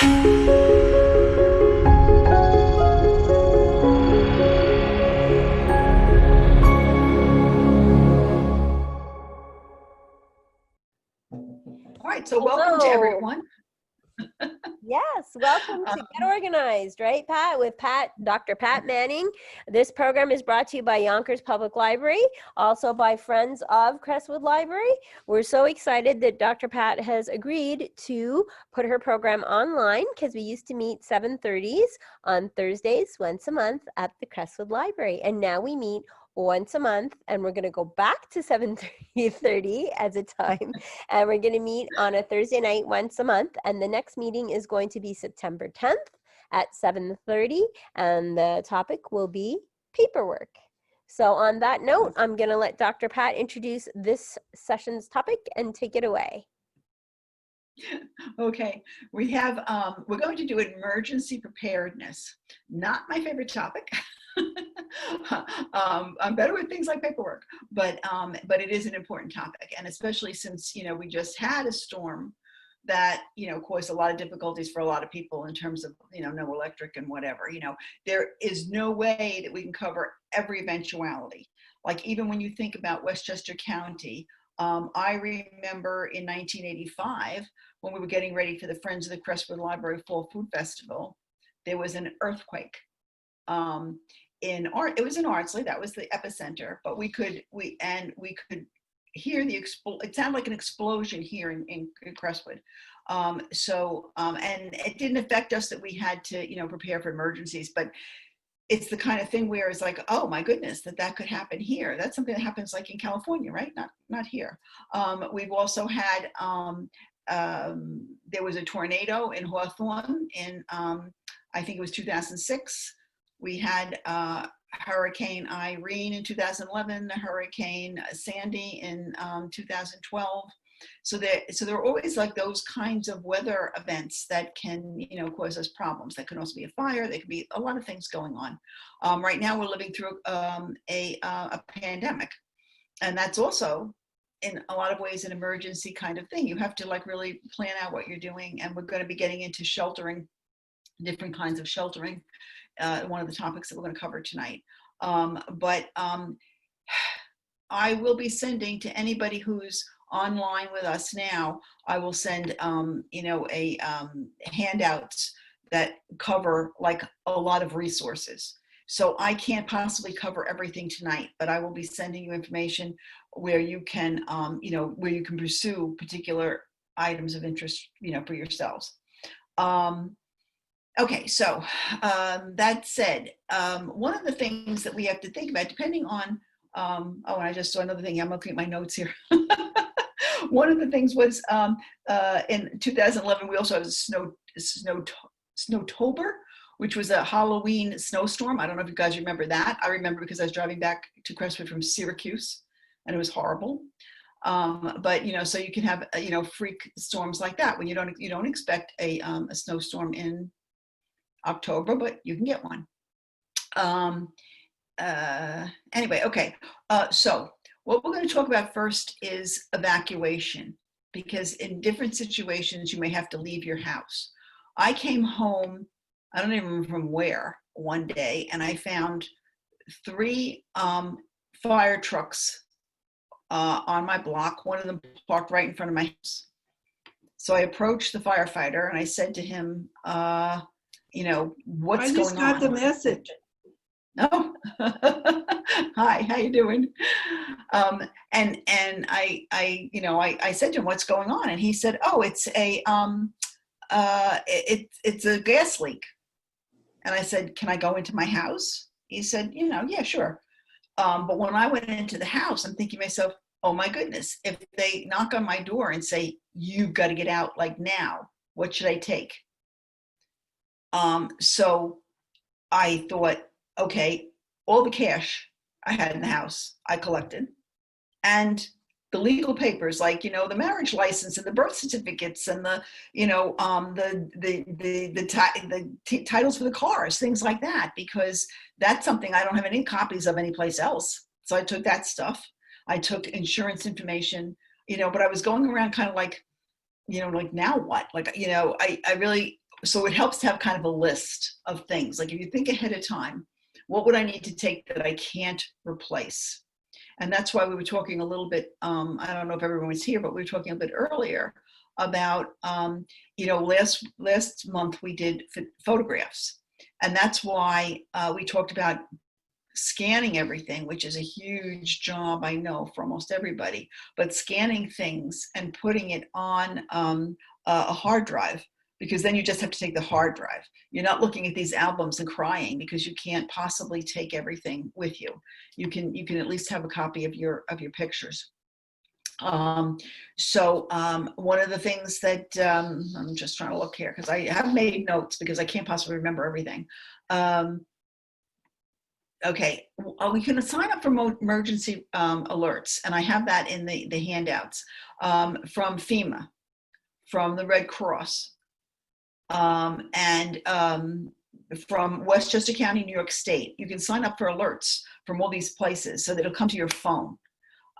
All right, so welcome to everyone. Yes, welcome to Get Organized, right, Pat? With Dr. Pat Manning. This program is brought to you by Yonkers Public Library, also by Friends of Crestwood Library. We're so excited that Dr. Pat has agreed to put her program online because we used to meet 7:30s on Thursdays once a month at the Crestwood Library. And now we meet once a month, and we're going to go back to 7:30 as a time, and we're going to meet on a Thursday night once a month, and the next meeting is going to be September 10th at 7:30, and the topic will be paperwork. So on that note, I'm going to let Dr. Pat introduce this session's topic and take it away. Okay, we have, we're going to do emergency preparedness. Not my favorite topic. I'm better with things like paperwork, but it is an important topic, and especially since, you know, we just had a storm that, you know, caused a lot of difficulties for a lot of people in terms of, you know, no electric and whatever. You know, there is no way that we can cover every eventuality. Like, even when you think about Westchester County, I remember in 1985, when we were getting ready for the Friends of the Crestwood Library Fall Food Festival, there was an earthquake. It was in Ardsley, that was the epicenter, but we could hear it sounded like an explosion here in Crestwood. And it didn't affect us that we had to, you know, prepare for emergencies, but it's the kind of thing where it's like, oh my goodness, that could happen here. That's something that happens like in California, right? Not here. We've also had, there was a tornado in Hawthorne in, I think it was 2006. We had Hurricane Irene in 2011, Hurricane Sandy in 2012. So there are always like those kinds of weather events that can, you know, cause us problems. That can also be a fire. There could be a lot of things going on. Right now, we're living through a pandemic, and that's also, in a lot of ways, an emergency kind of thing. You have to like really plan out what you're doing, and we're going to be getting into sheltering, different kinds of sheltering. One of the topics that we're going to cover tonight. I will be sending to anybody who's online with us now, I will send, you know, handouts that cover like a lot of resources. So I can't possibly cover everything tonight, but I will be sending you information where you can, you know, where you can pursue particular items of interest, you know, for yourselves. Okay, so that said, one of the things that we have to think about, depending on, and I just saw another thing, I'm looking at my notes here. One of the things was in 2011, we also had a Snowtober, which was a Halloween snowstorm. I don't know if you guys remember that. I remember because I was driving back to Crestwood from Syracuse, and it was horrible. But you know, so you can have you know, freak storms like that when you don't expect a snowstorm in October, but you can get one. Anyway, okay. So what we're going to talk about first is evacuation, because in different situations you may have to leave your house. I came home, I don't even remember from where, one day, and I found 3 fire trucks on my block. One of them parked right in front of my house. So I approached the firefighter and I said to him, you know, what's going on? I just got the message. Oh, hi, how you doing? And I you know, I said to him, what's going on? And he said, oh, it's a gas leak. And I said, can I go into my house? He said, you know, yeah, sure. But when I went into the house, I'm thinking to myself, oh my goodness, if they knock on my door and say, you've got to get out like now, what should I take? So I thought, okay, all the cash I had in the house, I collected, and the legal papers, like, you know, the marriage license and the birth certificates and the, you know, the titles for the cars, things like that, because that's something I don't have any copies of anyplace else. So I took that stuff. I took insurance information, you know, but I was going around kind of like, you know, like, now what? Like, you know, I really so it helps to have kind of a list of things. Like if you think ahead of time, what would I need to take that I can't replace? And that's why we were talking a little bit, I don't know if everyone was here, but we were talking a bit earlier about, last month we did photographs. And that's why we talked about scanning everything, which is a huge job, I know, for almost everybody, but scanning things and putting it on a hard drive, because then you just have to take the hard drive. You're not looking at these albums and crying because you can't possibly take everything with you. You can at least have a copy of your pictures. One of the things that I'm just trying to look here because I have made notes because I can't possibly remember everything. Okay, we can sign up for emergency alerts, and I have that in the handouts from FEMA, from the Red Cross, and from Westchester County, New York State. You can sign up for alerts from all these places so that it'll come to your phone.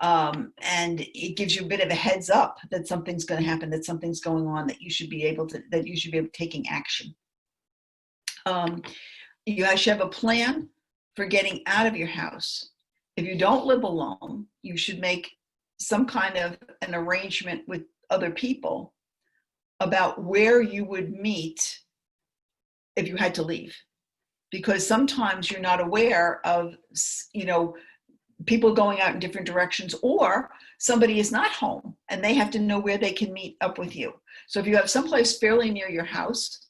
And it gives you a bit of a heads up that something's going to happen, that something's going on, that you should be able to taking action. You should have a plan for getting out of your house. If you don't live alone, you should make some kind of an arrangement with other people about where you would meet if you had to leave. Because sometimes you're not aware of, people going out in different directions, or somebody is not home and they have to know where they can meet up with you. So if you have someplace fairly near your house,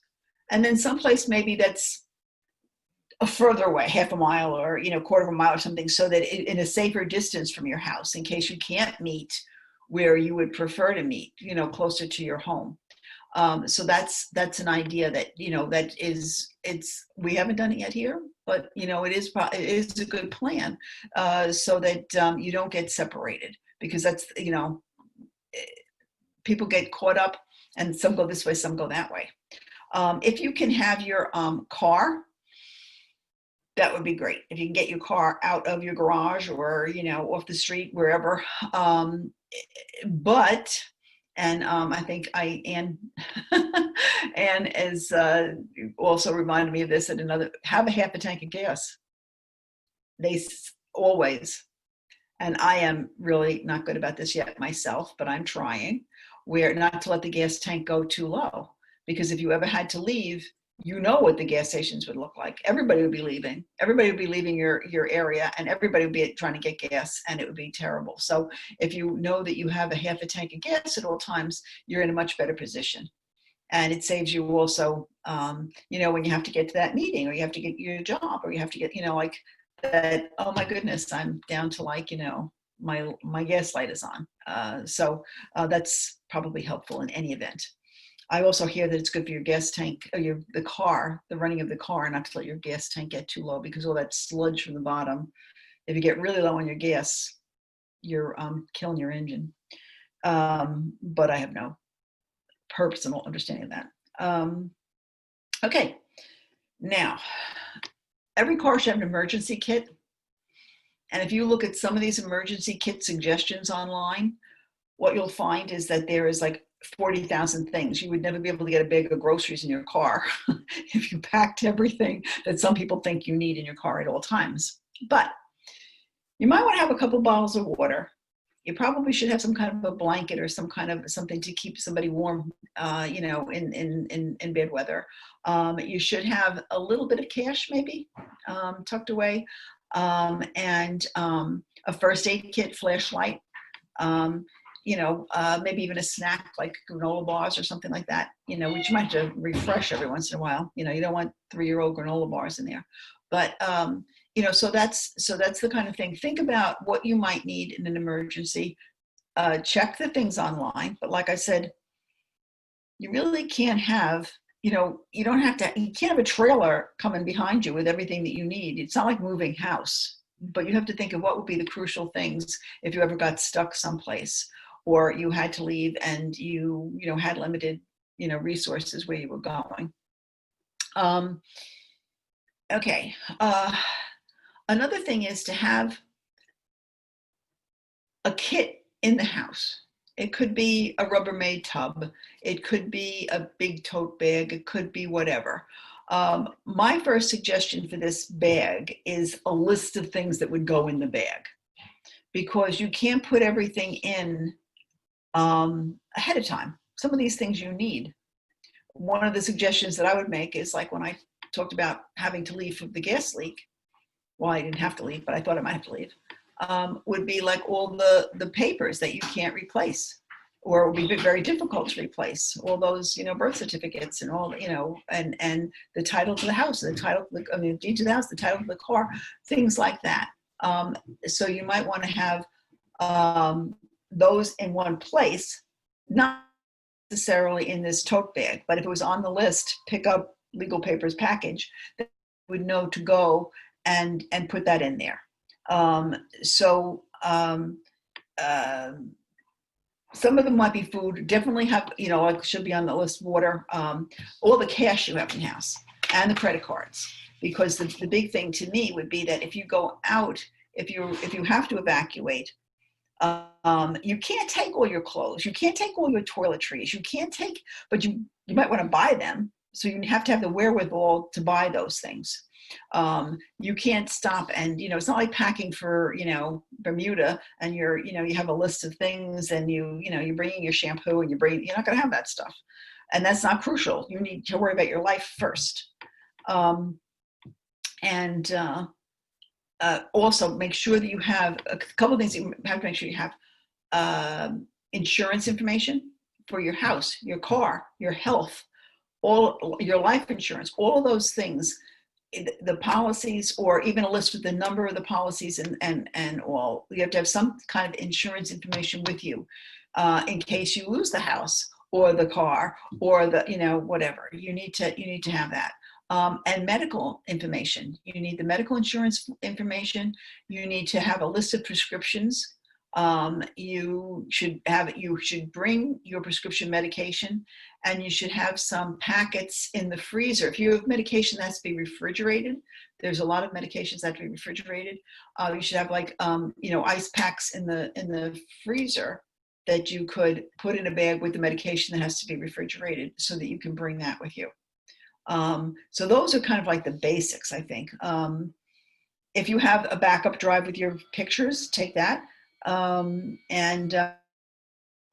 and then someplace maybe that's a further away, half a mile or quarter of a mile or something, so that in a safer distance from your house, in case you can't meet where you would prefer to meet, closer to your home. So that's an idea that we haven't done it yet here, but it is a good plan, so that you don't get separated, because that's people get caught up and some go this way, some go that way. If you can have your car, that would be great. If you can get your car out of your garage or off the street, wherever. I think Anne has also reminded me of this at another, have a half a tank of gas. They always, and I am really not good about this yet myself, but I'm trying, where not to let the gas tank go too low. Because if you ever had to leave, what the gas stations would look like. Everybody would be leaving. Everybody would be leaving your area, and everybody would be trying to get gas, and it would be terrible. So if you know that you have a half a tank of gas at all times, you're in a much better position. And it saves you also, when you have to get to that meeting, or you have to get your job, or you have to get, like that, oh my goodness, I'm down to my gas light is on. So that's probably helpful in any event. I also hear that it's good for your gas tank, or the running of the car, not to let your gas tank get too low, because all that sludge from the bottom, if you get really low on your gas, you're killing your engine. But I have no personal understanding of that. Okay, now, every car should have an emergency kit. And if you look at some of these emergency kit suggestions online, what you'll find is that there is like 40,000 things. You would never be able to get a bag of groceries in your car if you packed everything that some people think you need in your car at all times. But you might want to have a couple bottles of water. You probably should have some kind of a blanket or some kind of something to keep somebody warm, in bad weather. You should have a little bit of cash maybe tucked away, and a first aid kit, flashlight, maybe even a snack like granola bars or something like that, which you might have to refresh every once in a while. You don't want 3-year-old granola bars in there. But, so that's the kind of thing. Think about what you might need in an emergency. Check the things online. But like I said, you really can't have, you can't have a trailer coming behind you with everything that you need. It's not like moving house. But you have to think of what would be the crucial things if you ever got stuck someplace, or you had to leave and you had limited, resources where you were going. Okay. Another thing is to have a kit in the house. It could be a Rubbermaid tub. It could be a big tote bag. It could be whatever. My first suggestion for this bag is a list of things that would go in the bag, because you can't put everything in ahead of time. Some of these things you need. One of the suggestions that I would make is, like when I talked about having to leave for the gas leak, well, I didn't have to leave, but I thought I might have to leave, would be like all the papers that you can't replace, or would be very difficult to replace. All those, birth certificates and all, and the title to the house, the title, the deed to the house, the title to the car, things like that. So you might want to have those in one place, not necessarily in this tote bag, but if it was on the list, pick up legal papers package, that would know to go and put that in there. Some of them might be food. Definitely have, it should be on the list, water, all the cash you have in the house, and the credit cards. Because the big thing to me would be that if you go out, if you have to evacuate, you can't take all your clothes. You can't take all your toiletries. You can't take, but you might want to buy them. So you have to have the wherewithal to buy those things. You can't stop and, it's not like packing for, Bermuda, and you have a list of things, and you're bringing your shampoo, and you're not going to have that stuff. And that's not crucial. You need to worry about your life first. Also make sure that you have a couple of things that you have to make sure you have: insurance information for your house, your car, your health, all your life insurance, all of those things, the policies, or even a list with the number of the policies and all. You have to have some kind of insurance information with you in case you lose the house or the car or the, whatever. You need to have that. And medical information. You need the medical insurance information. You need to have a list of prescriptions. You should bring your prescription medication, and you should have some packets in the freezer. If you have medication that has to be refrigerated, there's a lot of medications that have to be refrigerated. You should have ice packs in the freezer that you could put in a bag with the medication that has to be refrigerated, so that you can bring that with you. So those are kind of like the basics, I think. If you have a backup drive with your pictures, take that.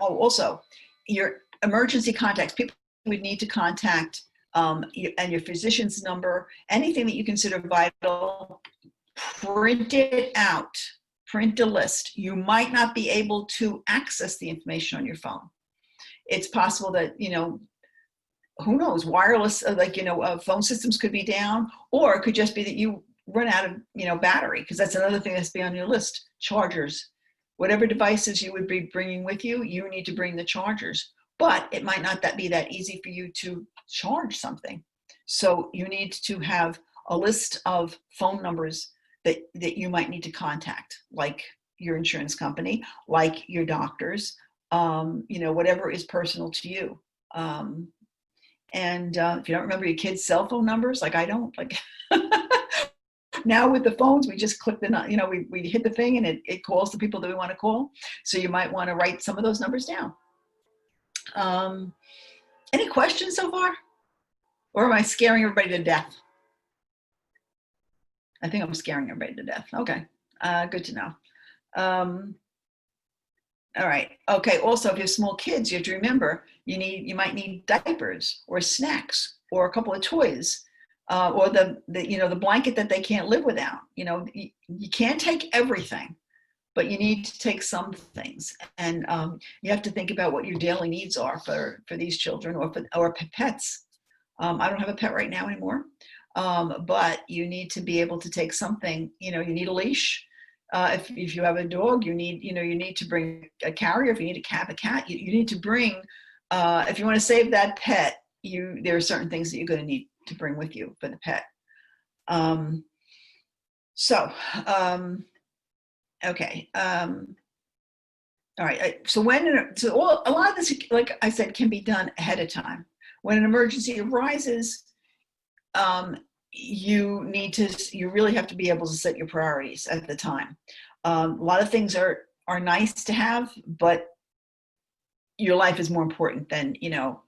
Also, your emergency contacts, people would need to contact, and your physician's number, anything that you consider vital, print it out, print a list. You might not be able to access the information on your phone. It's possible that, who knows, wireless, phone systems could be down, or it could just be that you run out of, battery, because that's another thing that's be on your list. Chargers, whatever devices you would be bringing with you, you need to bring the chargers, but it might not be that easy for you to charge something. So you need to have a list of phone numbers that you might need to contact, like your insurance company, like your doctors, whatever is personal to you. If you don't remember your kids' cell phone numbers, like I don't, like now with the phones, we just click we hit the thing and it calls the people that we want to call. So you might want to write some of those numbers down. Any questions so far? Or am I scaring everybody to death? I think I'm scaring everybody to death. Okay, good to know. All right. Okay. Also, if you have small kids, you have to remember you might need diapers or snacks or a couple of toys, or the blanket that they can't live without. You can't take everything, but you need to take some things, and you have to think about what your daily needs are for these children or pets. I don't have a pet right now anymore, but you need to be able to take something. You need a leash. If you have a dog, you need to bring a carrier. If you need to have a cat, you need to bring, if you want to save that pet, there are certain things that you're going to need to bring with you for the pet. Okay. All right. So a lot of this, like I said, can be done ahead of time. When an emergency arises, you really have to be able to set your priorities at the time. A lot of things are nice to have, but your life is more important than,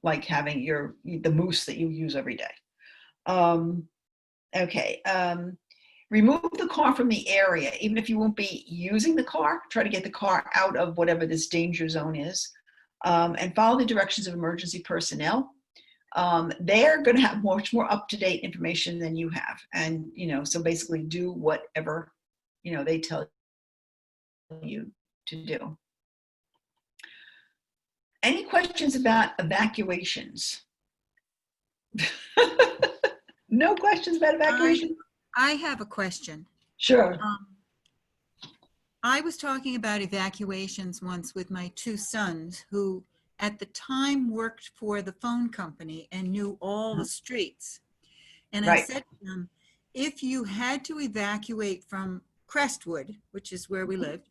like having the moose that you use every day. Okay. Remove the car from the area, even if you won't be using the car. Try to get the car out of whatever this danger zone is, and follow the directions of emergency personnel. They're going to have much more up-to-date information than you have, and so basically do whatever they tell you to do. Any questions about evacuations? No questions about evacuation? I have a question. Sure. I was talking about evacuations once with my two sons who at the time worked for the phone company and knew all the streets. And I Right. said to them, if you had to evacuate from Crestwood, which is where we lived,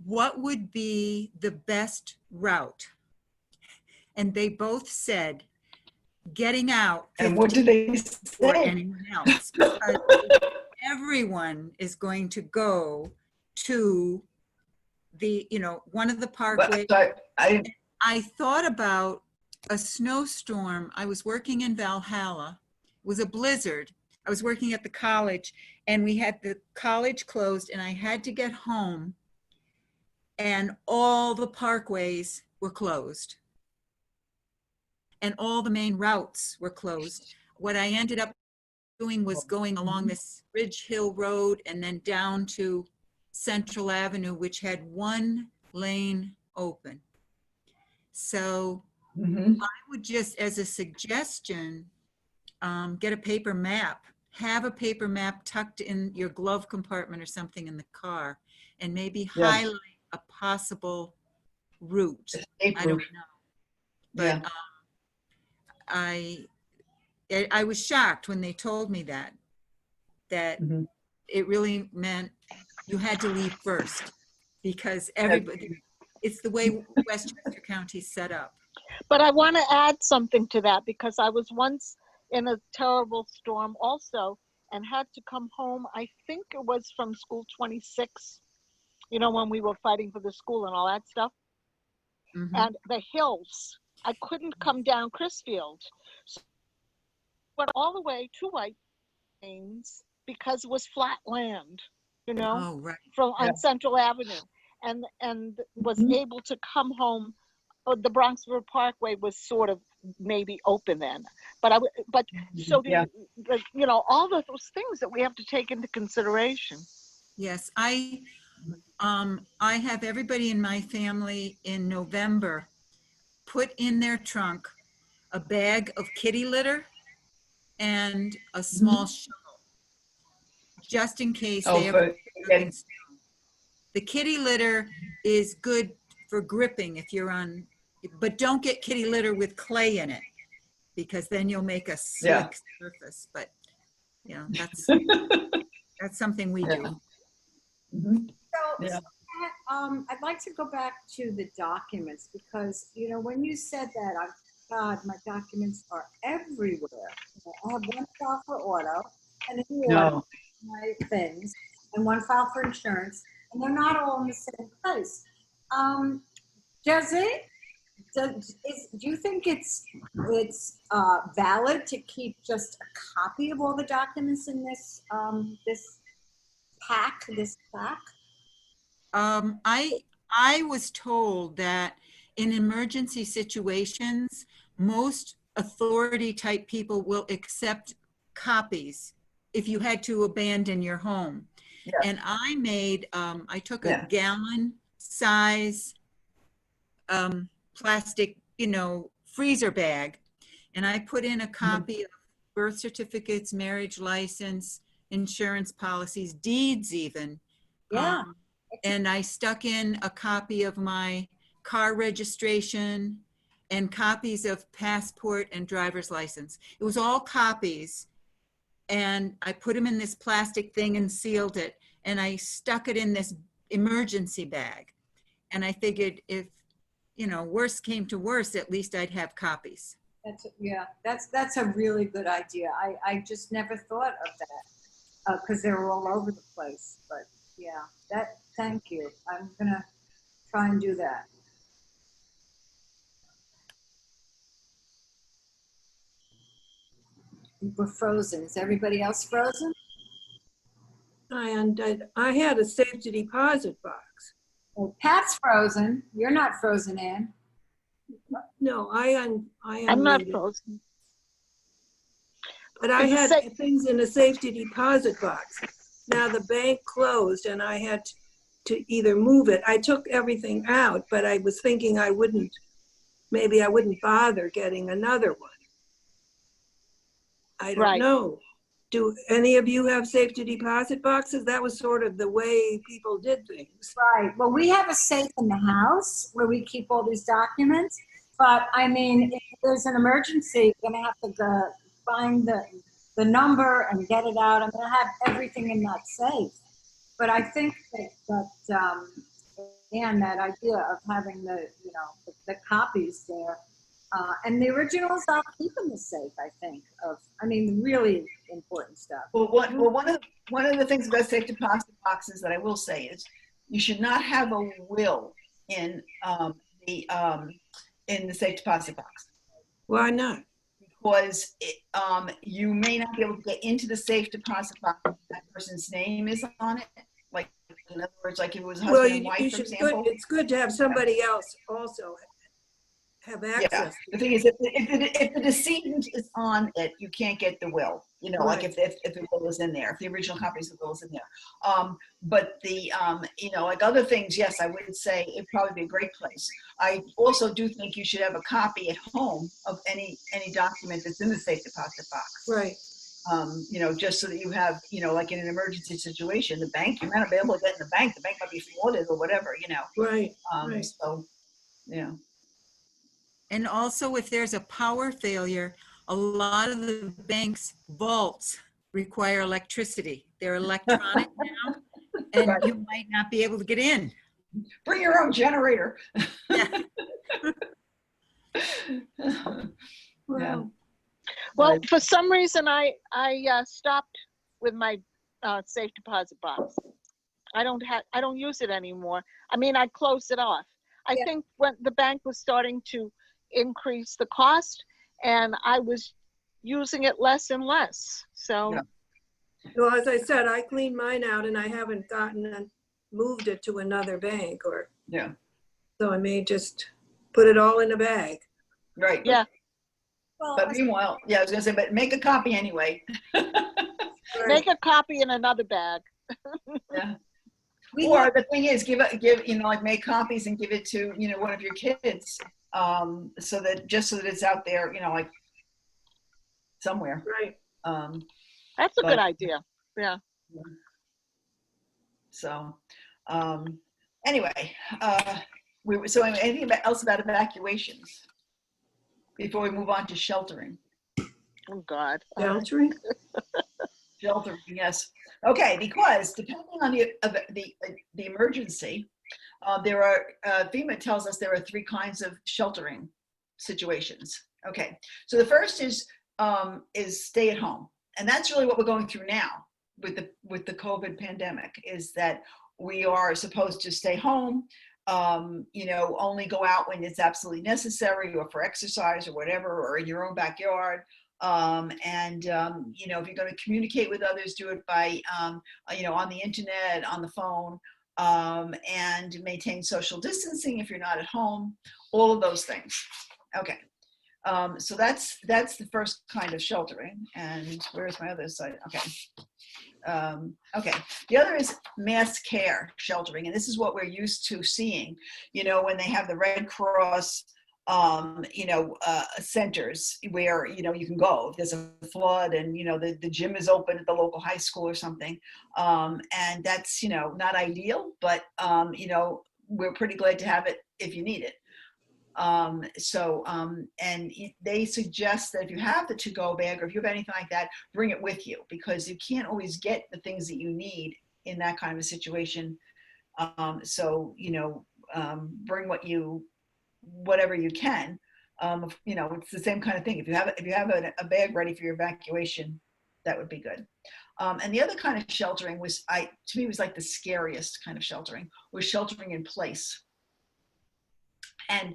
what would be the best route? And they both said, getting out And what did they say? or anyone else, because everyone is going to go to the, one of the parkways. I thought about a snowstorm. I was working in Valhalla. It was a blizzard. I was working at the college, and we had the college closed, and I had to get home, and all the parkways were closed. And all the main routes were closed. What I ended up doing was going along this Ridge Hill Road and then down to Central Avenue, which had one lane open. So I would just, as a suggestion, get a paper map, have a paper map tucked in your glove compartment or something in the car, and maybe highlight a possible route. I don't know. But I was shocked when they told me that it really meant you had to leave first, because everybody, it's the way Westchester County is set up. But I want to add something to that, because I was once in a terrible storm also and had to come home. I think it was from School 26, when we were fighting for the school and all that stuff. And the hills, I couldn't come down Chrisfield. So I went all the way to White Plains because it was flat land, Oh, right. on Central Avenue, and was able to come home. The Bronx River Parkway was sort of maybe open then, but all those things that we have to take into consideration. Yes, I have everybody in my family in November put in their trunk a bag of kitty litter and a small shovel, just in case they ever get snow. The kitty litter is good for gripping if you're on, but don't get kitty litter with clay in it, because then you'll make a slick surface. But that's something we do. So I'd like to go back to the documents, because when you said that, God, my documents are everywhere. I have one file for auto and my things, and one file for insurance, and they're not all in the same place. Do you think it's valid to keep just a copy of all the documents in this this pack? I was told that in emergency situations, most authority type people will accept copies if you had to abandon your home. And I made, I took a gallon size plastic, freezer bag, and I put in a copy of birth certificates, marriage license, insurance policies, deeds even. And I stuck in a copy of my car registration and copies of passport and driver's license. It was all copies. And I put them in this plastic thing and sealed it. And I stuck it in this emergency bag. And I figured if, worst came to worst, at least I'd have copies. That's a really good idea. I just never thought of that, because they were all over the place. But thank you. I'm gonna try and do that. were frozen. Is everybody else frozen? And I had a safety deposit box. Well, Pat's frozen. You're not frozen, Ann. No, I I'm not unmuted. frozen. But I Is it had safe? things in a safety deposit box. Now the bank closed and I had to either move it. I took everything out, but I was thinking maybe I wouldn't bother getting another one. I don't Right. know. Do any of you have safety deposit boxes? That was sort of the way people did things. Right. Well, we have a safe in the house where we keep all these documents. But I mean, if there's an emergency, you're gonna have to go find the number and get it out. I'm gonna have everything in that safe. But I think that and that idea of having the copies there, and the originals I'll keep in the safe. I think the really important stuff. Well, one of the things about safe deposit boxes that I will say is you should not have a will in the safe deposit box. Why not? Because you may not be able to get into the safe deposit box if that person's name is on it. Like, in other words, like if it was husband Well, and wife, for example. it's good to have somebody else also have access. Yeah. The thing is, if the decedent is on it, you can't get the will. You know, like if the will is in there, if the original copies of the will is in there. But the like other things, yes, I would say it'd probably be a great place. I also do think you should have a copy at home of any document that's in the safe deposit box. Right. Just so that you have, like in an emergency situation, the bank, you might not be able to get in the bank might be flooded or whatever, Right. Right. So, yeah. And also, if there's a power failure, a lot of the bank's vaults require electricity. They're electronic now, and Right. you might not be able to get in. Bring your own generator. Yeah. Yeah. Well, for some reason, I stopped with my safe deposit box. I don't use it anymore. I mean, I closed it off. I think when the bank was starting to increase the cost, and I was using it less and less. So, Yeah. Well, as I said, I cleaned mine out and I haven't moved it to another bank Yeah. so I may just put it all in a bag. Right. yeah. Well, But meanwhile, I was gonna say, but make a copy anyway. Right. Make a copy in another bag. Yeah. we Or have, the thing is, like make copies and give it to, one of your kids, so that it's out there, like somewhere. Right. That's a But- good idea. Yeah. So, anyway, so anything else about evacuations before we move on to sheltering? Oh God. Sheltering? Sheltering, yes. Okay, because depending on the emergency, there are FEMA tells us there are 3 kinds of sheltering situations. Okay, so the first is stay at home, and that's really what we're going through now with the COVID pandemic. Is that we are supposed to stay home, only go out when it's absolutely necessary, or for exercise or whatever, or in your own backyard. If you're going to communicate with others, do it by, on the internet, on the phone, and maintain social distancing if you're not at home, all of those things. Okay. So that's the first kind of sheltering. And where's my other side? Okay. Okay. The other is mass care sheltering. And this is what we're used to seeing, when they have the Red Cross, centers where, you can go if there's a flood and, the gym is open at the local high school or something. And that's, not ideal, but, we're pretty glad to have it if you need it. And they suggest that if you have the to-go bag or if you have anything like that, bring it with you, because you can't always get the things that you need in that kind of a situation. Bring whatever you can. It's the same kind of thing. If you have a bag ready for your evacuation, that would be good. And the other kind of sheltering to me was like the scariest kind of sheltering, was sheltering in place. And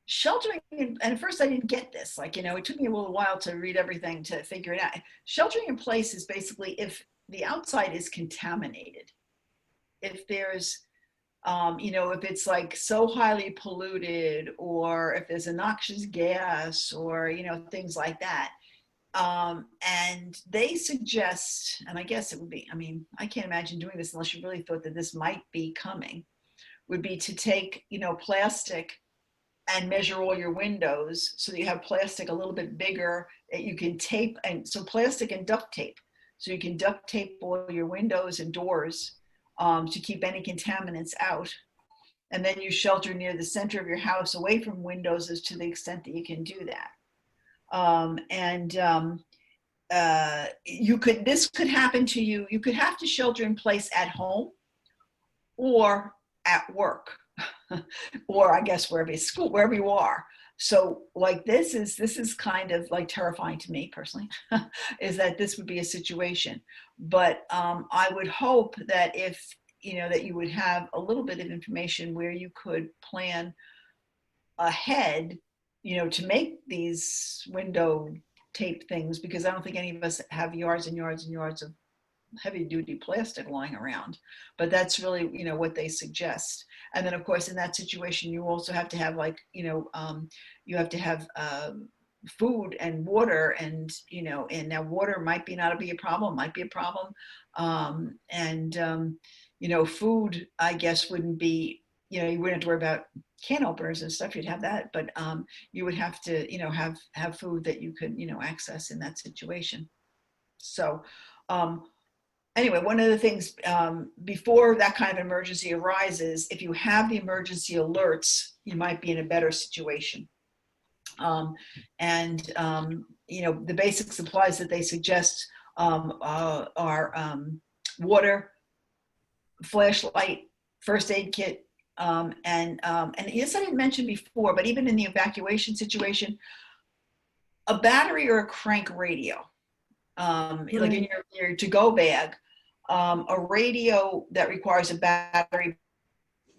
sheltering, and at first I didn't get this, like, you know, it took me a little while to read everything to figure it out. Sheltering in place is basically if the outside is contaminated, if there's, you know, if it's like so highly polluted, or if there's a noxious gas, or, you know, things like that. And they suggest, and I guess it would be, I mean, I can't imagine doing this unless you really thought that this might be coming, would be to take, you know, plastic and measure all your windows so that you have plastic a little bit bigger that you can tape, and so plastic and duct tape. So you can duct tape all your windows and doors to keep any contaminants out. And then you shelter near the center of your house away from windows as to the extent that you can do that. This could happen to you. You could have to shelter in place at home or at work, or I guess wherever you school, wherever you are. So like this is kind of like terrifying to me personally, is that this would be a situation. But I would hope that if, you know, that you would have a little bit of information where you could plan ahead, you know, to make these window tape things, because I don't think any of us have yards and yards and yards of heavy duty plastic lying around, but that's really, you know, what they suggest. And then of course in that situation you also have to have, like, you know, you have to have food and water, and, you know, and now water might be not be a problem, might be a problem. You know, food, I guess, wouldn't be, you know, you wouldn't have to worry about can openers and stuff, you'd have that, but you would have to, you know, have food that you could, you know, access in that situation. So anyway, one of the things before that kind of emergency arises, if you have the emergency alerts, you might be in a better situation. You know, the basic supplies that they suggest are water, flashlight, first aid kit, and yes, I didn't mention before, but even in the evacuation situation, a battery or a crank radio, like in your to-go bag, a radio that requires a battery,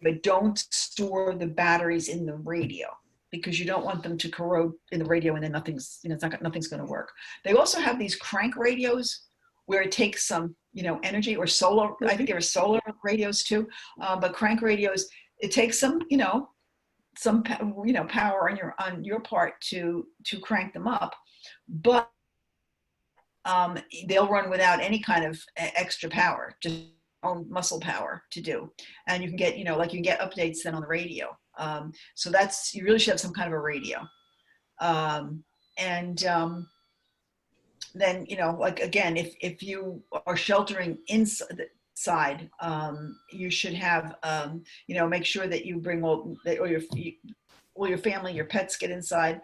but don't store the batteries in the radio, because you don't want them to corrode in the radio and then nothing's, you know, nothing's going to work. They also have these crank radios where it takes some, you know, energy, or solar. I think there are solar radios too, but crank radios, it takes some, you know, power on your part to crank them up, but they'll run without any kind of extra power, just own muscle power to do. And you can get, you know, like you can get updates then on the radio. So that's, you really should have some kind of a radio. Then, you know, like, again, if you are sheltering inside, you should have, you know, make sure that you bring all your family, your pets get inside.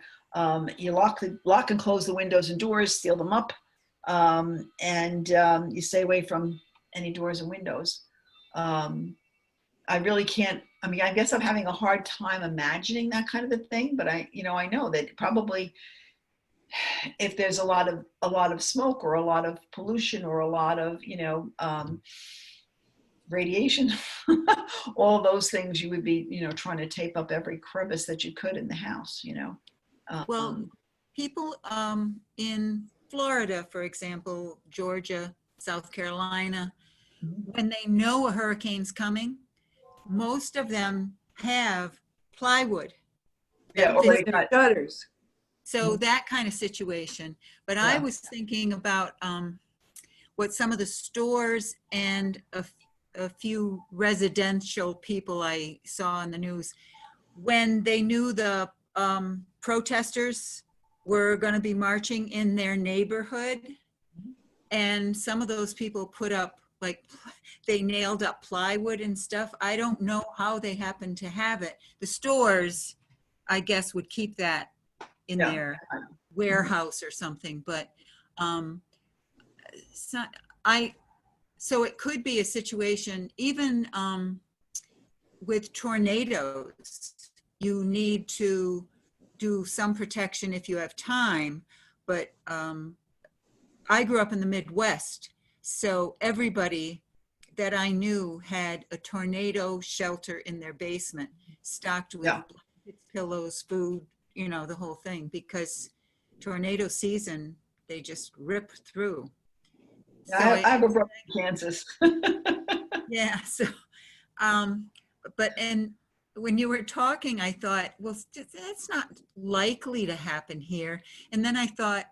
You lock and close the windows and doors, seal them up. You stay away from any doors and windows. I really can't, I mean, I guess I'm having a hard time imagining that kind of a thing, but I know that probably if there's a lot of smoke or a lot of pollution or a lot of, you know, radiation, all those things, you would be, you know, trying to tape up every crevice that you could in the house, you know. Well, people in Florida, for example, Georgia, South Carolina, when they know a hurricane's coming, most of them have plywood. Yeah, or they got gutters. So that kind of situation. But yeah. I was thinking about what some of the stores and a few residential people I saw on the news, when they knew the protesters were going to be marching in their neighborhood, and some of those people put up, like, they nailed up plywood and stuff. I don't know how they happen to have it. The stores, I guess, would keep that in their warehouse or something, but so it could be a situation, even with tornadoes, you need to do some protection if you have time, but I grew up in the Midwest, so everybody that I knew had a tornado shelter in their basement, stocked with blankets, pillows, food, you know, the whole thing, because tornado season, they just rip through. So I have a brother in Kansas. yeah, so, but, and when you were talking, I thought, well, that's not likely to happen here. And then I thought,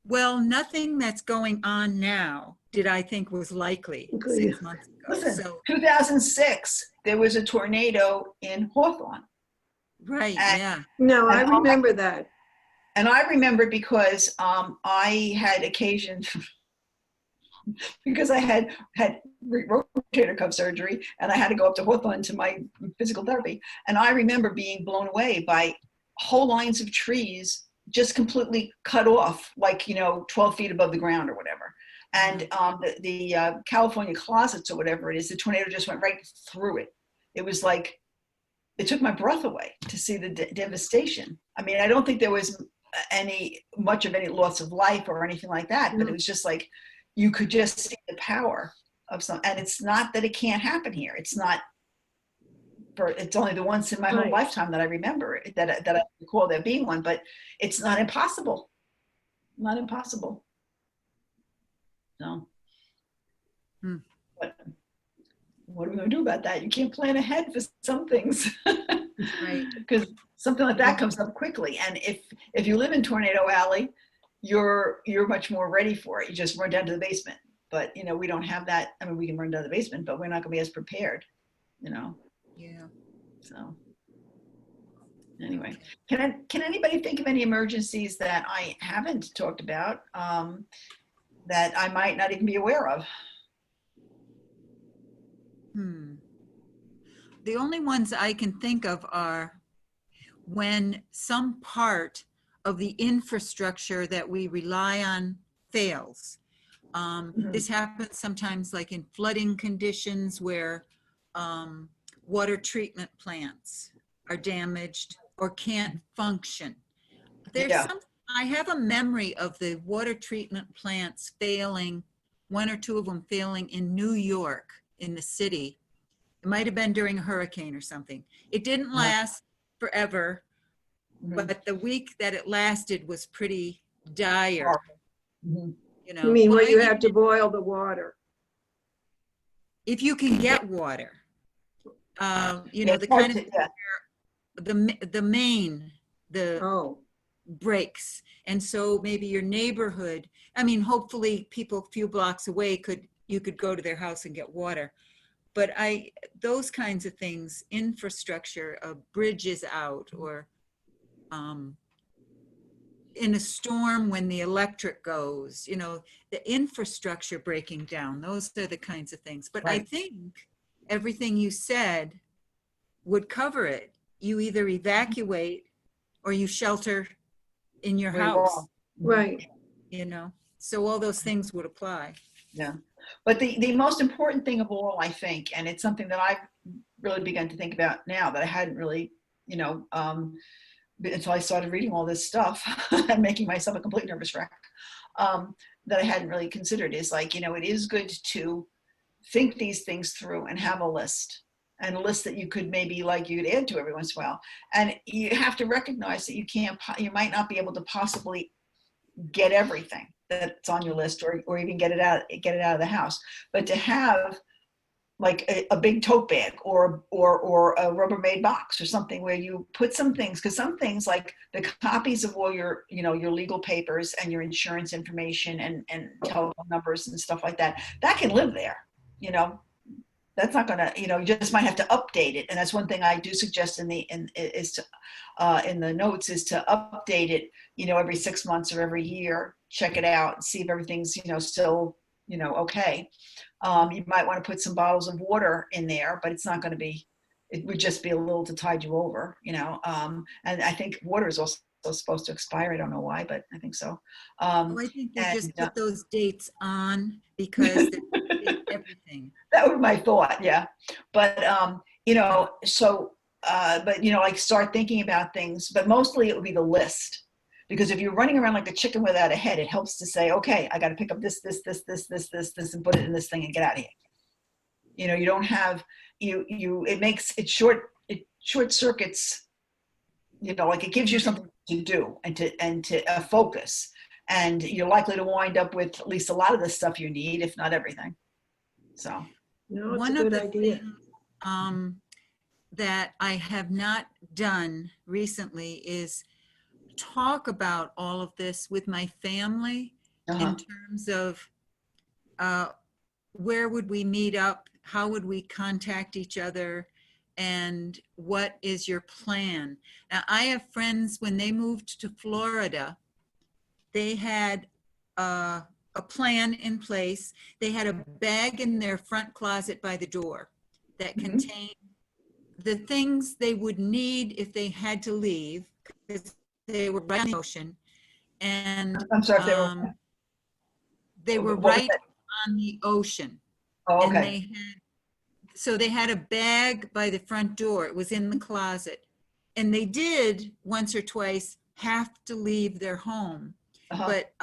well, nothing that's going on now did I think was likely 6 months ago. Listen, So 2006, there was a tornado in Hawthorne. right, And- yeah. No, I And remember that. And I remember because I had occasion, because I had rotator cuff surgery and I had to go up to Hawthorne to my physical therapy. And I remember being blown away by whole lines of trees just completely cut off, like, 12 feet above the ground or whatever. And the California closets or whatever it is, the tornado just went right through it. It was like, it took my breath away to see the devastation. I mean, I don't think there was much of any loss of life or anything like that, but it was just like, you could just see the power of some, and it's not that it can't happen here. It's not, it's only the once in my whole lifetime that I remember that I recall there being one, but it's not impossible. Not impossible. No. But what are we going to do about that? You can't plan ahead for some things. Right. Because something like that comes up quickly. And if you live in Tornado Alley, you're much more ready for it. You just run down to the basement. But, we don't have that. I mean, we can run down to the basement, but we're not going to be as prepared, Yeah. So anyway, can anybody think of any emergencies that I haven't talked about that I might not even be aware of? The only ones I can think of are when some part of the infrastructure that we rely on fails. This happens sometimes like in flooding conditions where water treatment plants are damaged or can't function. I have a memory of the water treatment plants failing, one or two of them failing in New York, in the city. It might have been during a hurricane or something. It didn't last forever, but the week that it lasted was pretty dire. You mean where you had to boil the water? If you can get water, the kind of the main breaks, and so maybe your neighborhood. I mean, hopefully, people a few blocks away you could go to their house and get water. But those kinds of things, infrastructure, bridges out, or in a storm when the electric goes, the infrastructure breaking down, those are the kinds of things. But I think everything you said would cover it. You either evacuate or you shelter in your house. Right. So all those things would apply. Yeah. But the most important thing of all, I think, and it's something that I've really begun to think about now that I hadn't really, until I started reading all this stuff and making myself a complete nervous wreck, that I hadn't really considered is like, it is good to think these things through and have a list. And a list that you could maybe you'd add to every once in a while. And you have to recognize that you might not be able to possibly get everything that's on your list or even get it out of the house. But to have like a big tote bag or a Rubbermaid box or something where you put some things, because some things like the copies of all your, your legal papers and your insurance information and telephone numbers and stuff like that can live there, That's not gonna, you just might have to update it, and that's one thing I do suggest in the notes is to update it, every 6 months or every year. Check it out and see if everything's, still, okay. You might want to put some bottles of water in there, but it's not going to be. It would just be a little to tide you over, And I think water is also supposed to expire. I don't know why, but I think so. I think they just put those dates on because everything. That was my thought, yeah. But start thinking about things. But mostly it would be the list, because if you're running around like a chicken without a head, it helps to say, okay, I got to pick up this, and put it in this thing and get out of here. You don't have it makes it short circuits you know, like it gives you something to do and to focus. And you're likely to wind up with at least a lot of the stuff you need, if not everything. So. No, it's One a of good the idea. things that I have not done recently is talk about all of this with my family in terms of where would we meet up, how would we contact each other, and what is your plan? Now, I have friends, when they moved to Florida, they had a plan in place. They had a bag in their front closet by the door that contained the things they would need if they had to leave, because they were right on the ocean. And I'm sorry, they were what was right that? on the ocean. Oh, And okay. they had a bag by the front door. It was in the closet. And they did once or twice have to leave their home. But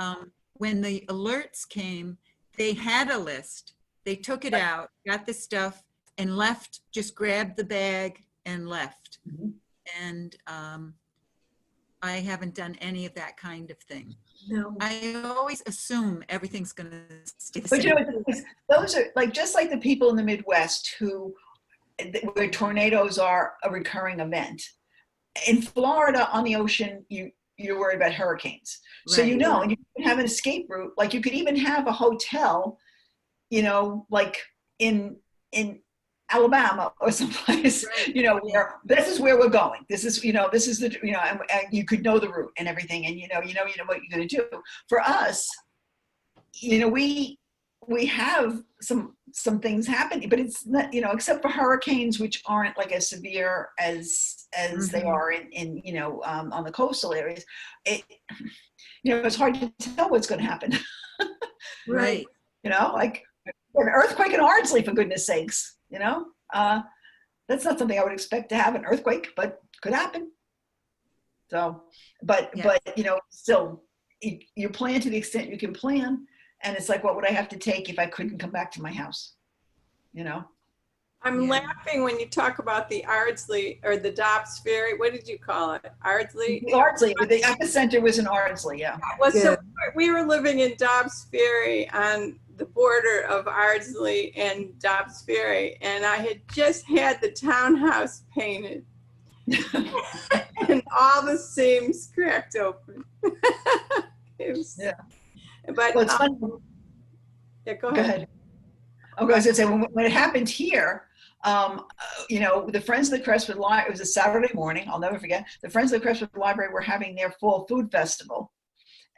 when the alerts came, they had a list. They took it out, got the stuff, and left, just grabbed the bag and left. And I haven't done any of that kind of thing. No. I always assume everything's going to stay the But same. you know, those are like, just like the people in the Midwest where tornadoes are a recurring event. In Florida on the ocean, you're worried about hurricanes. So, you know, and you can have an escape route. Like you could even have a hotel, you know, like in Alabama or someplace, you know, where this is where we're going. This is, you know, this is the, you know, and you could know the route and everything, and you know what you're going to do. For us, you know, we have some things happening, but it's not, you know, except for hurricanes, which aren't like as severe as they are in you know, on the coastal areas. It, you know, it's hard to tell what's going to happen. Right. You know, like an earthquake in Ardsley, for goodness sakes. You know, that's not something I would expect to have, an earthquake, but could happen. So, but you know, still, you plan to the extent you can plan. And it's like, what would I have to take if I couldn't come back to my house? You know? I'm laughing when you talk about the Ardsley or the Dobbs Ferry. What did you call it? Ardsley? Ardsley. The epicenter was in Ardsley, yeah. Well, so we were living in Dobbs Ferry on the border of Ardsley and Dobbs Ferry, and I had just had the townhouse painted. And all the seams cracked open. Yeah. But well, it's funny. Yeah, go ahead. I was going to say, when it happened here, you know, the Friends of the Crestwood Library, it was a Saturday morning, I'll never forget, the Friends of the Crestwood Library were having their fall food festival.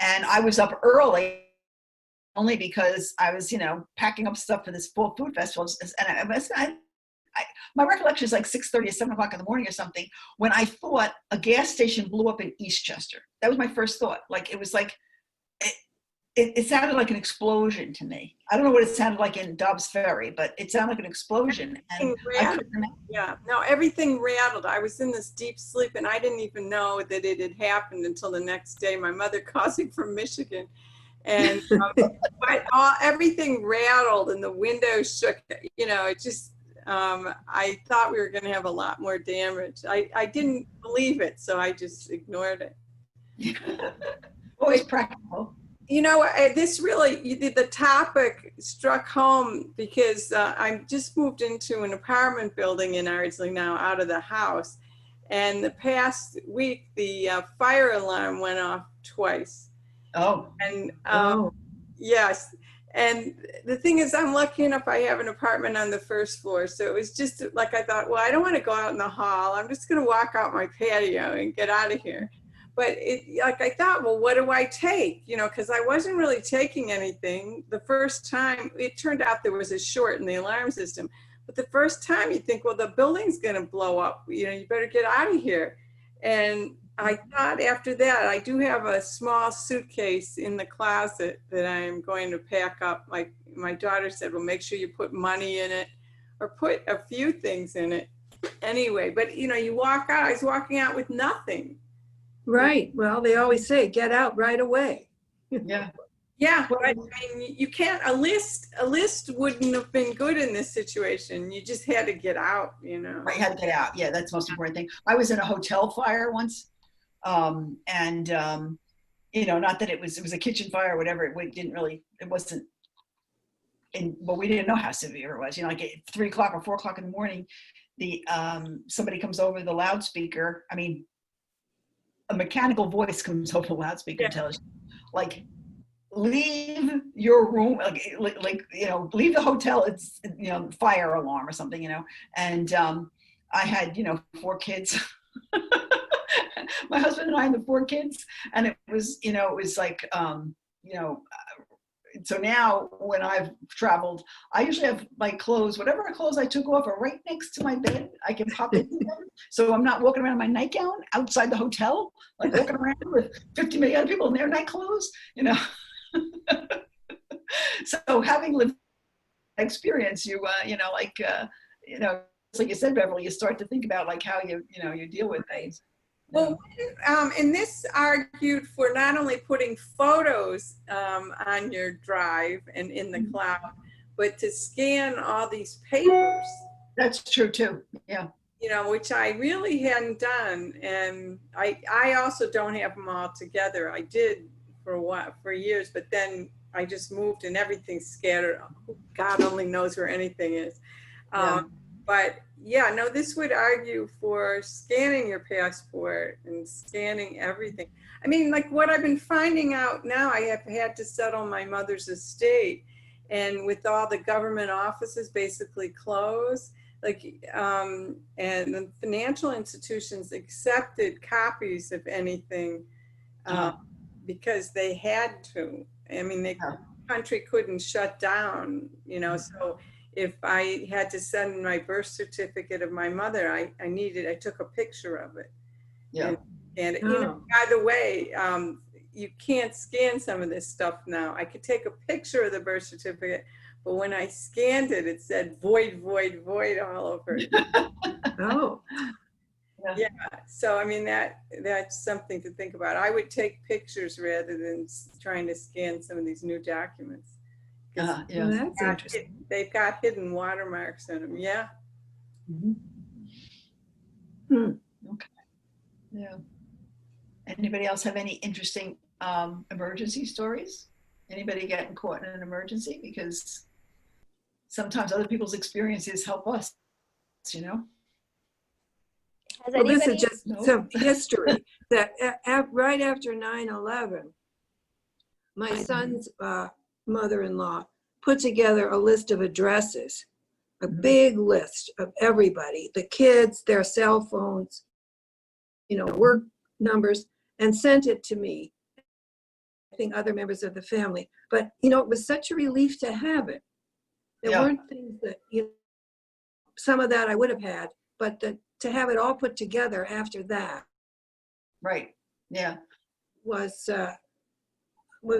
And I was up early only because I was, you know, packing up stuff for this fall food festival. And my recollection is like 6:30 or 7 o'clock in the morning or something, when I thought a gas station blew up in Eastchester. That was my first thought. Like, it was like, it sounded like an explosion to me. I don't know what it sounded like in Dobbs Ferry, but it sounded like an explosion. And no, everything rattled. I was in this deep sleep and I didn't even know that it had happened until the next day. My mother calls me from Michigan, and but everything rattled and the windows shook. You know, it just, I thought we were going to have a lot more damage. I didn't believe it, so I just ignored it. Always practical. You know, this really, the topic struck home because I just moved into an apartment building in Ardsley now, out of the house. And the past week, the fire alarm went off twice. Oh. And yes. And the thing is, I'm lucky enough, I have an apartment on the first floor. So it was just like, I thought, well, I don't want to go out in the hall. I'm just going to walk out my patio and get out of here. But like I thought, well, what do I take? You know, because I wasn't really taking anything. The first time, it turned out there was a short in the alarm system. But the first time you think, well, the building's going to blow up. You know, you better get out of here. And I thought after that, I do have a small suitcase in the closet that I'm going to pack up. Like my daughter said, well, make sure you put money in it or put a few things in it. Anyway, but you know, you walk out, I was walking out with nothing. Right. Well, they always say, get out right away. Yeah. Yeah, Well, but I mean, you can't, a list wouldn't have been good in this situation. You just had to get out, you know. I had to get out. Yeah, that's the most important thing. I was in a hotel fire once. And you know, not that it was a kitchen fire or whatever. It wasn't, well, we didn't know how severe it was. You know, like at 3 o'clock or 4 o'clock in the morning, somebody comes over the loudspeaker. I mean, a mechanical voice comes over the loudspeaker and tells you, like, leave your room, like you know, leave the hotel. It's, you know, fire alarm or something, you know. And I had, you know, 4 kids. My husband and I and the 4 kids, and it was, you know, it was like, you know, so now when I've traveled, I usually have my clothes, whatever clothes I took off are right next to my bed. I can pop into them. So I'm not walking around in my nightgown outside the hotel, like walking around with 50 million other people in their night clothes, you know. So having lived experience, you know, like, you know, like you said, Beverly, you start to think about like how you know, you deal with things. Well, and this argued for not only putting photos on your drive and in the cloud, but to scan all these papers. That's true too. Yeah. You know, which I really hadn't done, and I also don't have them all together. I did for a while, for years, but then I just moved and everything's scattered. God only knows where anything is. But yeah, no, this would argue for scanning your passport and scanning everything. I mean, like what I've been finding out now, I have had to settle my mother's estate, and with all the government offices basically closed, like, and the financial institutions accepted copies of anything because they had to. I mean, the country couldn't shut down, you know, so if I had to send my birth certificate of my mother, I took a picture of it. Yeah. And you know, by the way, you can't scan some of this stuff now. I could take a picture of the birth certificate, but when I scanned it, it said void, void, void all over it. Oh. Yeah. So I mean, that's something to think about. I would take pictures rather than trying to scan some of these new documents. Yeah. Well, that's interesting. They've got hidden watermarks in them. Yeah. Okay. Yeah. Anybody else have any interesting emergency stories? Anybody getting caught in an emergency? Because sometimes other people's experiences help us, you know? Well, this is just some history that right after 9/11, my son's mother-in-law put together a list of addresses, a big list of everybody, the kids, their cell phones, you know, work numbers, and sent it to me. I think other members of the family. But, you know, it was such a relief to have it. There weren't things that, you know, some of that I would have had, but to have it all put together after that. Right. Yeah. Was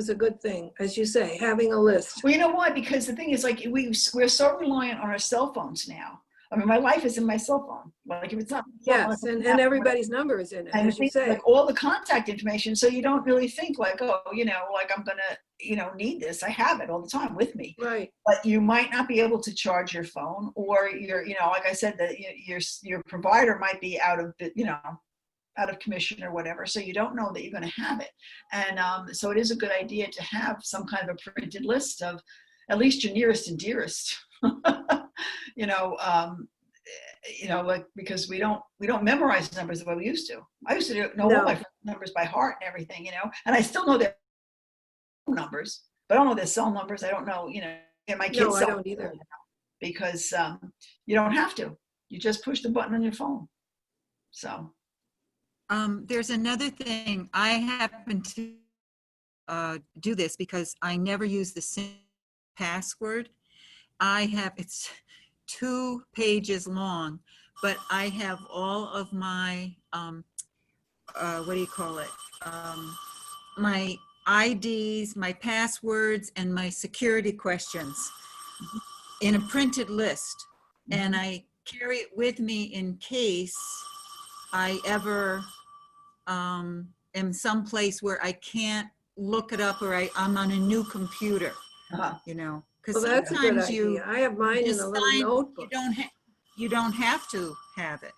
a good thing, as you say, having a list. Well, you know why? Because the thing is, like, we're so reliant on our cell phones now. I mean, my life is in my cell phone. Like, if it's not, yes, and everybody's number is in it, and as you say. Like all the contact information, so you don't really think like, oh, you know, like I'm gonna, you know, need this. I have it all the time with me. Right. But you might not be able to charge your phone, or your, you know, like I said, that your provider might be out of, you know, out of commission or whatever, so you don't know that you're going to have it. And so it is a good idea to have some kind of a printed list of at least your nearest and dearest. You know, like, because we don't memorize numbers the way we used to. I used to know all my numbers by heart and everything, you know, and I still know their numbers, but I don't know their cell numbers. I don't know, you know, and my kids. No, I don't either. Because you don't have to. You just push the button on your phone. So. There's another thing. I happen to do this because I never use the same password. It's 2 pages long, but I have all of my, what do you call it? My IDs, my passwords, and my security questions in a printed list. And I carry it with me in case I ever am someplace where I can't look it up, or I'm on a new computer, you know, because Well, that's a good sometimes you idea. I have mine in just a little sign, notebook. you don't have to have it,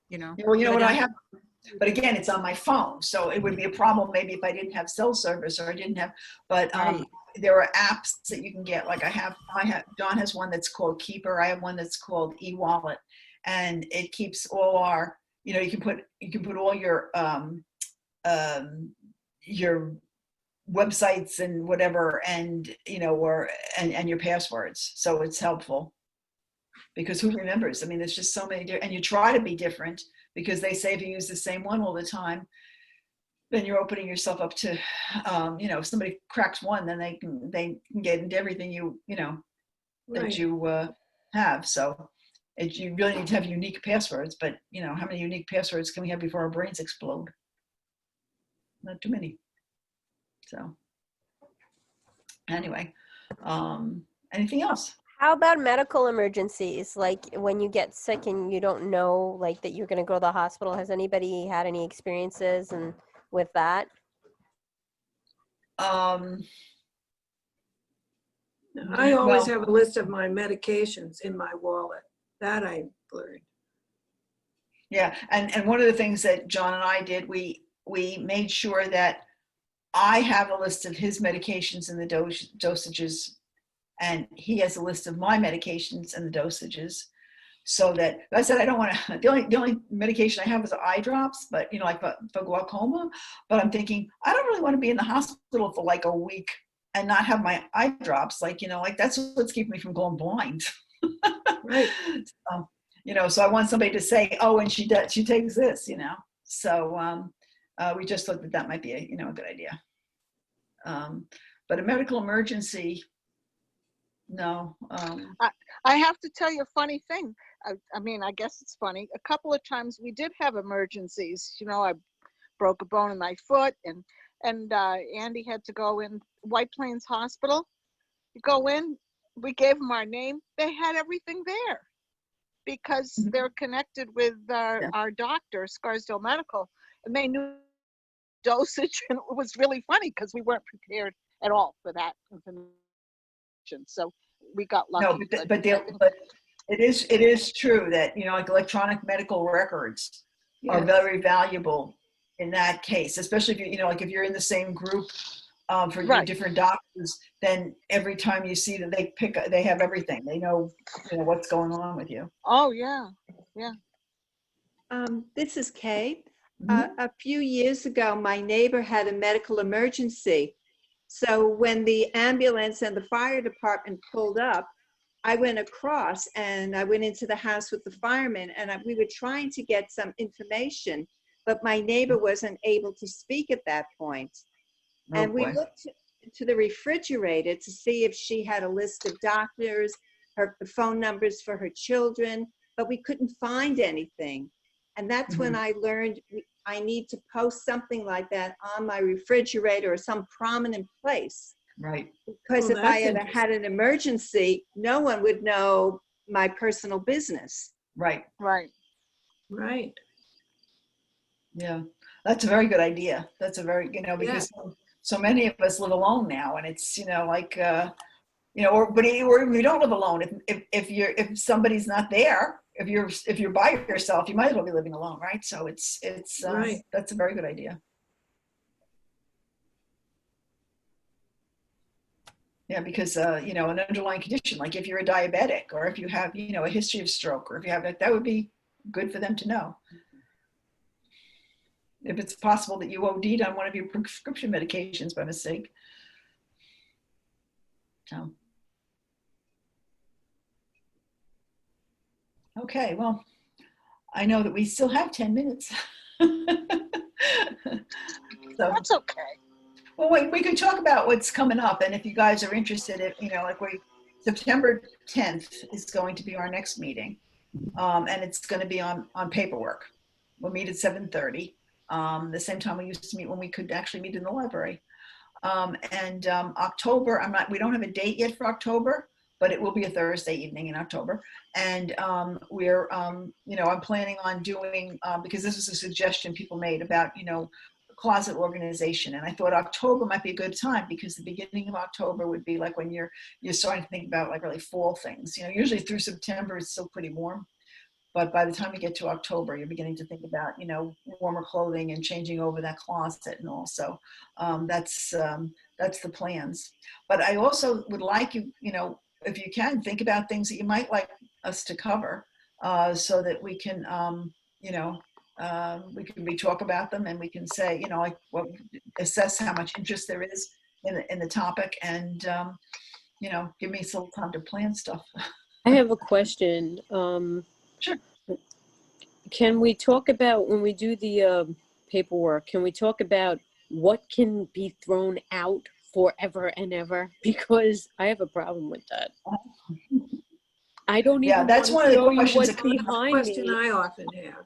you know. Yeah, well, you know But what I have, but again, it's on my phone, so it would be a problem maybe if I didn't have cell service or I didn't have. But Right. there are apps that you can get. Like Dawn has one that's called Keeper. I have one that's called eWallet, and it keeps all our. You know, you can put all your websites and whatever, and you know, and your passwords. So it's helpful because who remembers? I mean, there's just so many, and you try to be different because they say if you use the same one all the time, then you're opening yourself up to, you know, if somebody cracks one, then they can get into everything you know that Right. you have. So you really need to have unique passwords. But you know, how many unique passwords can we have before our brains explode? Not too many. So anyway, anything else? How about medical emergencies? Like when you get sick and you don't know, like, that you're going to go to the hospital. Has anybody had any experiences and with that? I always Well, have a list of my medications in my wallet. That I learned. yeah, and one of the things that John and I did, we made sure that I have a list of his medications and the dosages, and he has a list of my medications and the dosages. So that I said I don't want to. The only medication I have is eye drops, but you know, like for glaucoma. But I'm thinking I don't really want to be in the hospital for like a week and not have my eye drops. Like, you know, like that's what's keeping me from going blind. Right. You know, so I want somebody to say, oh, and she takes this, you know. So we just thought that might be a good idea. But a medical emergency, no. I have to tell you a funny thing. I mean, I guess it's funny. A couple of times we did have emergencies. You know, I broke a bone in my foot, and Andy had to go in White Plains Hospital. You go in, we gave them our name. They had everything there because they're connected with our doctor, Scarsdale Medical, and they knew dosage, and it was really funny because we weren't prepared at all for that information. So we got lucky. No, but it is true that, you know, like electronic medical records are very valuable in that case, especially if you know, like if you're in the same group for your different doctors, then every time you see that they have everything. They know, you know, what's going on with you. Oh yeah, yeah. This is Kay. A few years ago, my neighbor had a medical emergency. So when the ambulance and the fire department pulled up, I went across and I went into the house with the firemen, and we were trying to get some information, but my neighbor wasn't able to speak at that point. And we looked to the refrigerator to see if she had a list of doctors, her phone numbers for her children, but we couldn't find anything. And that's when I learned I need to post something like that on my refrigerator or some prominent place. Right. Because if I ever had an emergency, no one would know my personal business. Right. Right. Right. Yeah, that's a very good idea. That's a very, you know, because so many of us live alone now, and it's, you know, like, you know, or we don't live alone. If somebody's not there, if you're by yourself, you might as well be living alone, right? So it's right. That's a very good idea. Yeah, because you know, an underlying condition, like if you're a diabetic or if you have, you know, a history of stroke, or if you have that would be good for them to know. If it's possible that you OD'd on one of your prescription medications by mistake. So. Okay, well, I know that we still have 10 minutes. So, that's okay. Well, we can talk about what's coming up, and if you guys are interested, you know, like September 10th is going to be our next meeting, and it's going to be on paperwork. We'll meet at 7:30, the same time we used to meet when we could actually meet in the library. And October, we don't have a date yet for October, but it will be a Thursday evening in October. And we're, you know, I'm planning on doing, because this was a suggestion people made about, you know, closet organization. And I thought October might be a good time because the beginning of October would be like when you're starting to think about like really fall things. You know, usually through September it's still pretty warm, but by the time you get to October, you're beginning to think about, you know, warmer clothing and changing over that closet. And also that's the plans. But I also would like you, you know, if you can, think about things that you might like us to cover so that we can, you know, we talk about them and we can say, you know, like assess how much interest there is in the topic and, you know, give me some time to plan stuff. I have a question. Sure. Can we talk about, when we do the paperwork, can we talk about what can be thrown out forever and ever? Because I have a problem with that. I don't even that's one of the questions what's behind Question me. I often have.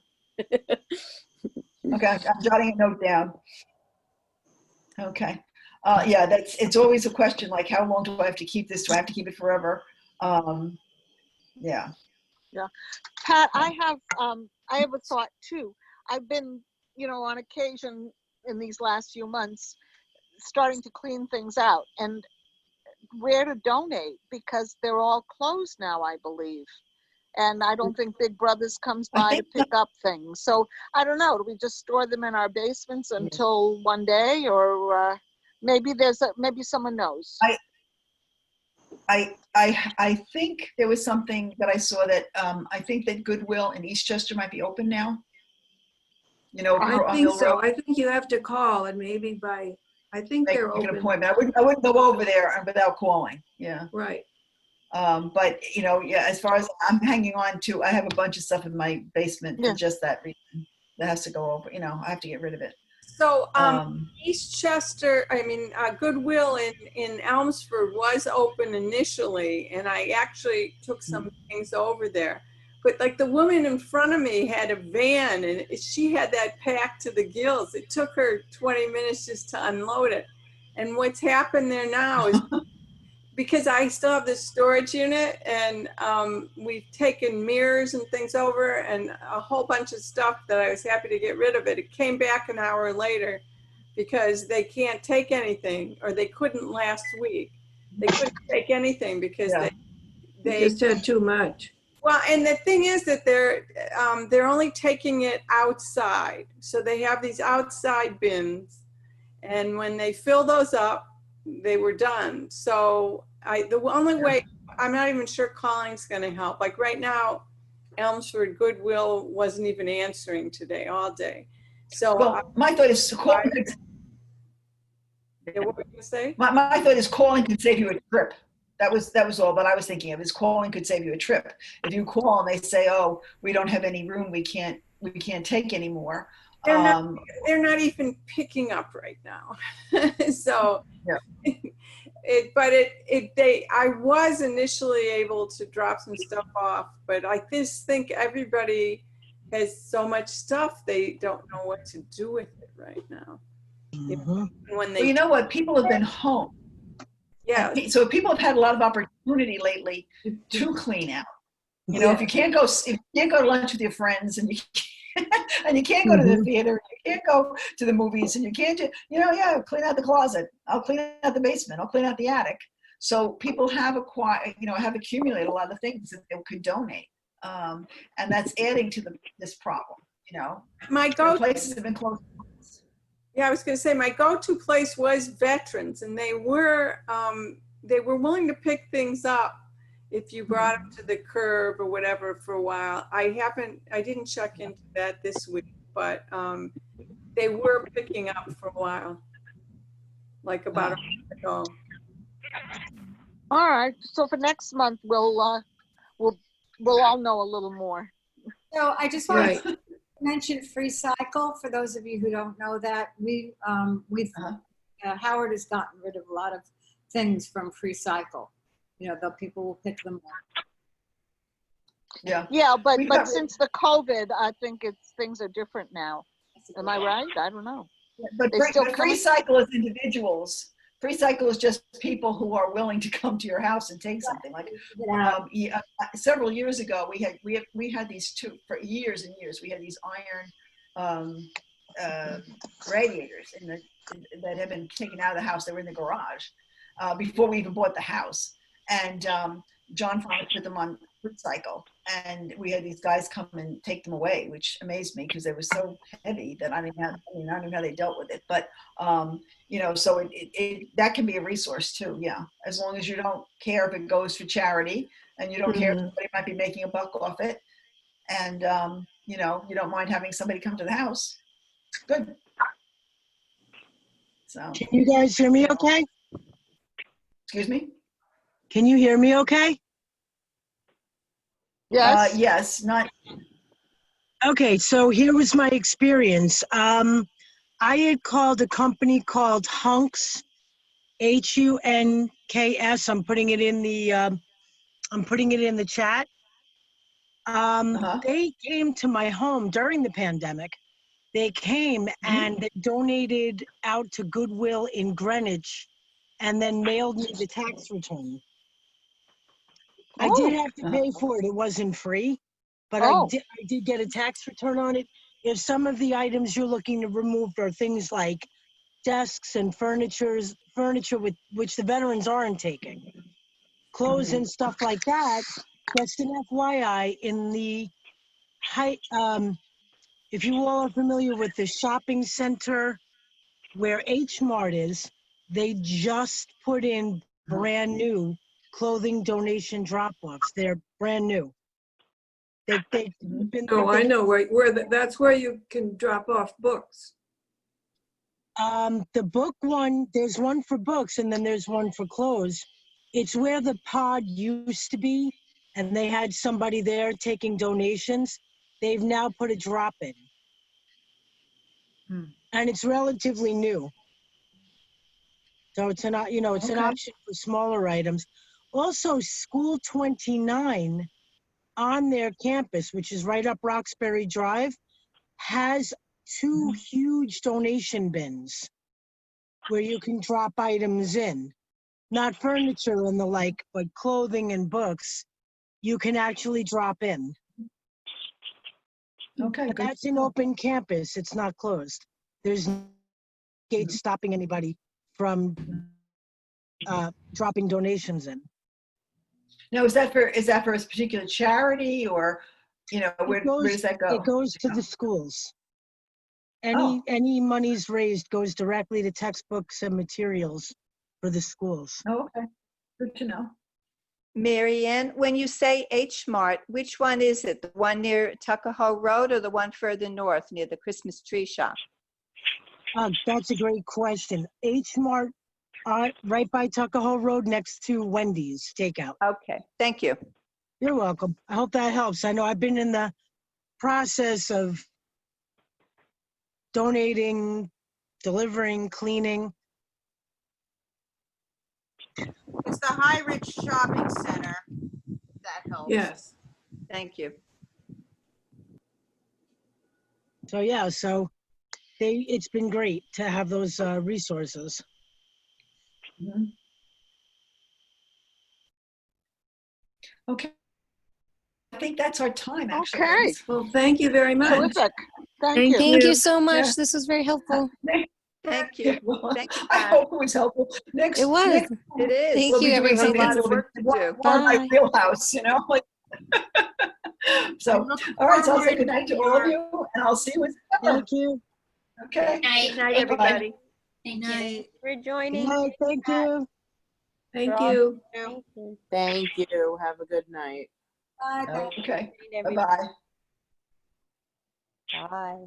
Okay, I'm jotting a note down. Okay. Yeah, it's always a question like, how long do I have to keep this? Do I have to keep it forever? Yeah. Yeah. Pat, I have a thought too. I've been, you know, on occasion in these last few months, starting to clean things out and where to donate because they're all closed now, I believe. And I don't think Big Brothers comes by to pick up things. So I don't know, do we just store them in our basements until one day or maybe maybe someone knows. I think there was something that I saw that I think that Goodwill in Eastchester might be open now. You know, I on think Mill so. Road. I think you have to call and maybe I think Make they're an open. appointment. I wouldn't go over there without calling. Yeah. Right. But you know, yeah, as far as I'm hanging on to, I have a bunch of stuff in my basement for just that reason. That has to go over. You know, I have to get rid of it. So Eastchester, I mean, Goodwill in Elmsford was open initially, and I actually took some things over there. But like the woman in front of me had a van, and she had that packed to the gills. It took her 20 minutes just to unload it. And what's happened there now is because I still have this storage unit, and we've taken mirrors and things over and a whole bunch of stuff that I was happy to get rid of. It came back an hour later because they can't take anything, or they couldn't last week. They couldn't take anything because they just had too much. Well, and the thing is that they're only taking it outside. So they have these outside bins, and when they fill those up, they were done. So the only way, I'm not even sure calling's going to help. Like right now, Elmsford Goodwill wasn't even answering today all day. So well, my thought is calling. What were you going to say? My thought is calling could save you a trip. That was all that I was thinking of, is calling could save you a trip. If you call and they say, oh, we don't have any room, we can't take anymore. They're not even picking up right now. So, I was initially able to drop some stuff off, but I just think everybody has so much stuff, they don't know what to do with it right now. When you know what? People have been home. Yeah. So people have had a lot of opportunity lately to clean out. You know, if you can't go to lunch with your friends, and you can't go to the theater, you can't go to the movies, and you can't clean out the closet. I'll clean out the basement. I'll clean out the attic. So people have accumulated a lot of things that they could donate, and that's adding to this problem. You know, places have been closed. Yeah, I was going to say my go-to place was Veterans, and they were willing to pick things up if you brought them to the curb or whatever for a while. I didn't check into that this week, but they were picking up for a while, like about a month ago. All right, so for next month we'll all know a little more. So I just want to mention Free Cycle for those of you who don't know that. Howard has gotten rid of a lot of things from Free Cycle. You know, the people will pick them up. Yeah, but since the COVID, I think things are different now. Am I right? I don't know. But Free Cycle is individuals. Free Cycle is just people who are willing to come to your house and take something. Like several years ago, we had these two for years and years. We had these iron radiators that had been taken out of the house. They were in the garage before we even bought the house. And John finally put them on foot cycle, and we had these guys come and take them away, which amazed me because they were so heavy that I don't know how they dealt with it. But so that can be a resource too. Yeah, as long as you don't care if it goes for charity, and you don't care if somebody might be making a buck off it, and you don't mind having somebody come to the house. Good. So. Can you guys hear me okay? Excuse me? Can you hear me okay? Yes. Yes, not. Okay, so here was my experience. I had called a company called Hunks, Hunks. I'm putting it in the chat. They came to my home during the pandemic. They came and they donated out to Goodwill in Greenwich and then mailed me the tax return. I did have to pay for it. It wasn't free, but I did get a tax return on it. If some of the items you're looking to remove are things like desks and furniture with which the veterans aren't taking, clothes and stuff like that, just an FYI, in the if you all are familiar with the shopping center where H Mart is, they just put in brand new clothing donation drop-offs. They're brand new. They've been. Oh, I know that's where you can drop off books. The book one, there's one for books and then there's one for clothes. It's where the pod used to be, and they had somebody there taking donations. They've now put a drop in. And it's relatively new. So it's an option for smaller items. Also, School 29 on their campus, which is right up Roxbury Drive, has two huge donation bins where you can drop items in. Not furniture and the like, but clothing and books, you can actually drop in. Okay, But good. that's an open campus. It's not closed. There's no gates stopping anybody from dropping donations in. Now, is that for a particular charity, or where does that go? It goes to the schools. Any monies raised goes directly to textbooks and materials for the schools. Oh, okay. Good to know. Mary Ann, when you say H Mart, which one is it? The one near Tuckahoe Road or the one further north near the Christmas tree shop? That's a great question. H Mart, right by Tuckahoe Road next to Wendy's Takeout. Okay, thank you. You're welcome. I hope that helps. I know I've been in the process of donating, delivering, cleaning. It's the High Ridge Shopping Center that helps. Yes. Thank you. So yeah, it's been great to have those resources. Okay. I think that's our time, actually. Okay. Well, thank you very much. Terrific. Thank you. Thank you so much. Yeah. This was very helpful. Thank you. Yeah, well, Thank you, I Pat. hope it was helpful. It was. It is. Thank we'll you, be doing We have a something everybody. lot of work to do. more in my Bye. wheelhouse, like. So, all right. So I'll say good night to all of you, and I'll see you in September. Thank you. Okay. Good night, everybody. Thank you. For Good joining. night. Thank you. Thank you. Thank you. Thank you. Have a good night. Bye. Okay. Everybody. Bye-bye. Bye.